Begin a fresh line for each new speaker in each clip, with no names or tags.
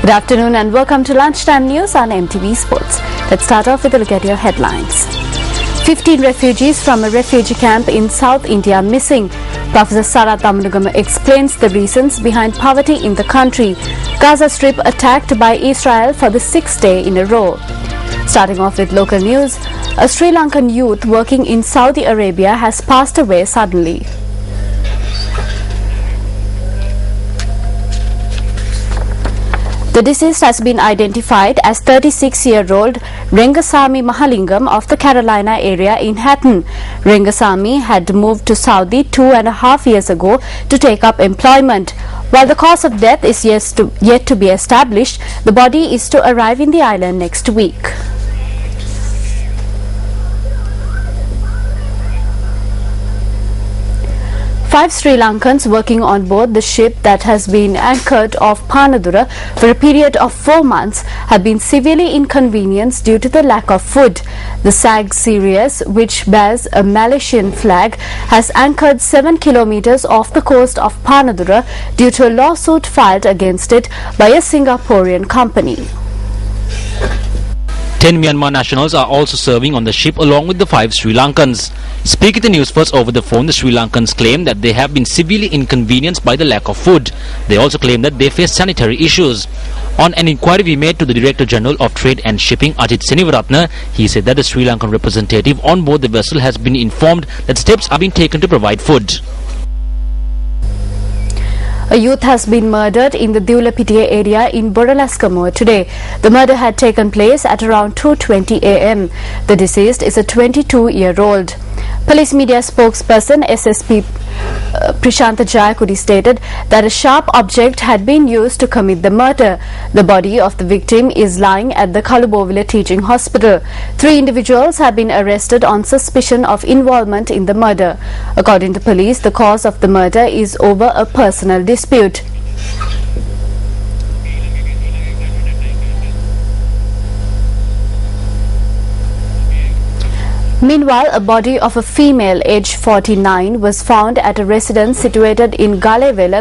Good afternoon and welcome to Lunchtime News on MTV Sports. Let's start off with a look at your headlines. 15 refugees from a refugee camp in South India missing. Professor Sarat Amunugama explains the reasons behind poverty in the country. Gaza Strip attacked by Israel for the 6th day in a row. Starting off with local news, a Sri Lankan youth working in Saudi Arabia has passed away suddenly. The deceased has been identified as 36-year-old Rengasamy Mahalingam of the Carolina area in Hatton. Rengasamy had moved to Saudi 2.5 years ago to take up employment. While the cause of death is yet to be established, the body is to arrive in the island next week. Five Sri Lankans working on board the ship that has been anchored off Panadura for a period of 4 months have been severely inconvenienced due to the lack of food. The SAG Sirius, which bears a Malaysian flag, has anchored 7 kilometers off the coast of Panadura due to a lawsuit filed against it by a Singaporean company.
10 Myanmar nationals are also serving on the ship along with the 5 Sri Lankans. Speaking to News First over the phone, the Sri Lankans claim that they have been severely inconvenienced by the lack of food. They also claim that they face sanitary issues. On an inquiry we made to the Director General of Trade and Shipping, Ajit Senivaratna, he said that the Sri Lankan representative on board the vessel has been informed that steps are being taken to provide food.
A youth has been murdered in the Dewlapitiya area in Boralaskamoor today. The murder had taken place at around 2:20 a.m. The deceased is a 22-year-old. Police media spokesperson SSP Prashant Jayakudi stated that a sharp object had been used to commit the murder. The body of the victim is lying at the Kalubovila Teaching Hospital. 3 individuals have been arrested on suspicion of involvement in the murder. According to police, the cause of the murder is over a personal dispute. Meanwhile, a body of a female aged 49 was found at a residence situated in Galevela,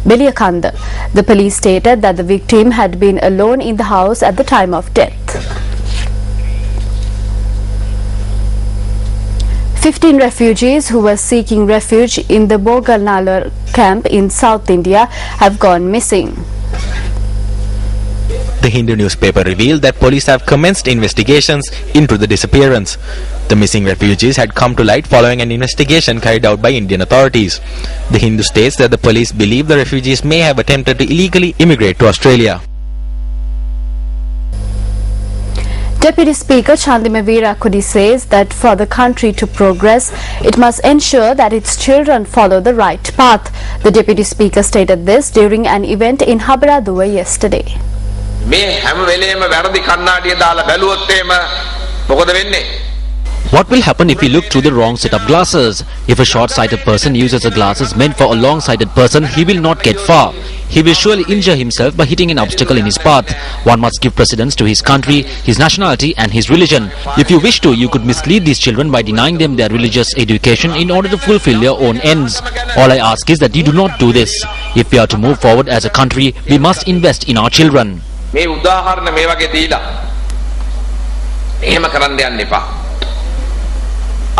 Beliakanda. The police stated that the victim had been alone in the house at the time of death. 15 refugees who were seeking refuge in the Bogalnalar camp in South India have gone missing.
The Hindu newspaper revealed that police have commenced investigations into the disappearance. The missing refugees had come to light following an investigation carried out by Indian authorities. The Hindu states that the police believe the refugees may have attempted to illegally immigrate to Australia.
Deputy Speaker Chandima Veerakudi says that for the country to progress, it must ensure that its children follow the right path. The Deputy Speaker stated this during an event in Habaraduwa yesterday.
What will happen if we look through the wrong set of glasses? If a short-sighted person uses the glasses meant for a long-sighted person, he will not get far. He will surely injure himself by hitting an obstacle in his path. One must give precedence to his country, his nationality and his religion. If you wish to, you could mislead these children by denying them their religious education in order to fulfill their own ends. All I ask is that you do not do this. If we are to move forward as a country, we must invest in our children.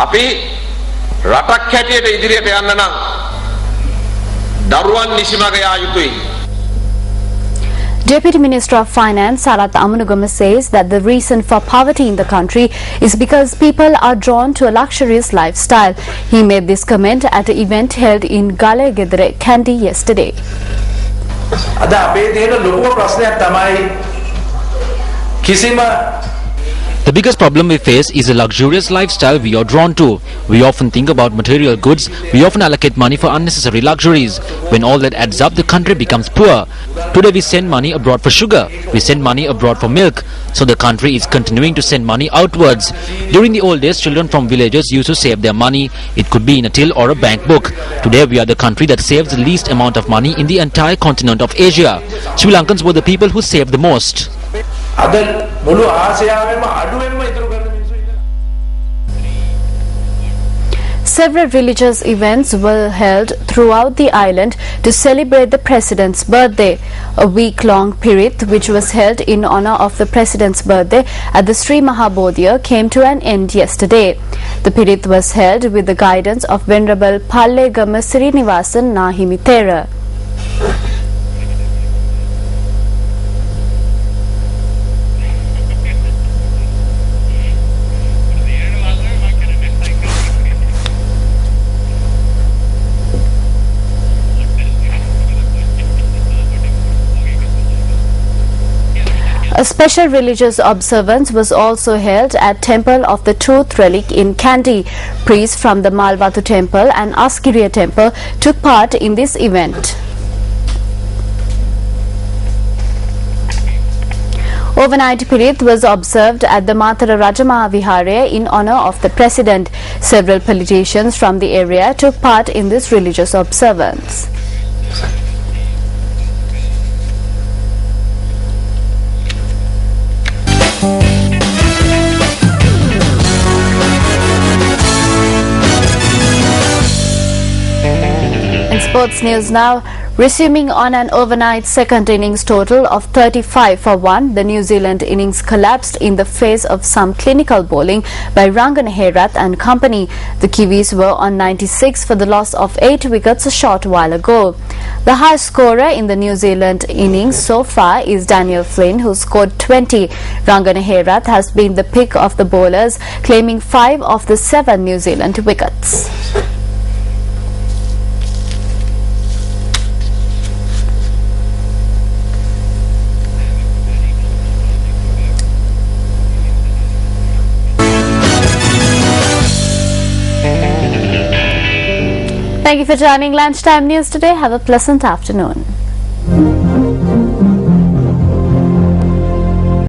අපි රටක් හැටියට ඉදිරියට යන්න නම් දරුවන් නිසිමග යා යුතුයි.
Deputy Minister of Finance Sarat Amunugama says that the reason for poverty in the country is because people are drawn to a luxurious lifestyle. He made this comment at an event held in Galegedre, Kandy yesterday.
අද අපේ තියෙන ලොකුම ප්‍රශ්නයක් තමයි කිසිම
The biggest problem we face is a luxurious lifestyle we are drawn to. We often think about material goods, we often allocate money for unnecessary luxuries. When all that adds up, the country becomes poor. Today we send money abroad for sugar, we send money abroad for milk. So the country is continuing to send money outwards. During the old days, children from villages used to save their money. It could be in a till or a bank book. Today we are the country that saves the least amount of money in the entire continent of Asia. Sri Lankans were the people who saved the most.
අද මුළු ආසියාවෙම අඩුවෙන්ම ඉතුරු කරන මිනිස්සු
Several religious events were held throughout the island to celebrate the president's birthday. A week-long Pirit, which was held in honor of the president's birthday at the Sri Mahabodhya, came to an end yesterday. The Pirit was held with the guidance of Venerable Pallegama Srinivasan Nahimitera. A special religious observance was also held at Temple of the Truth Relic in Kandy. Priests from the Malvatu Temple and Askiriya Temple took part in this event. Overnight Pirit was observed at the Matara Rajamaha Vihare in honor of the president. Several politicians from the area took part in this religious observance. In sports news now, resuming on an overnight second innings total of 35 for 1, the New Zealand innings collapsed in the face of some clinical bowling by Rangan Herath and company. The Kiwis were on 96 for the loss of 8 wickets a short while ago. The highest scorer in the New Zealand innings so far is Daniel Flynn, who scored 20. Rangan Herath has been the pick of the bowlers, claiming 5 of the 7 New Zealand wickets. Thank you for joining Lunchtime News today. Have a pleasant afternoon.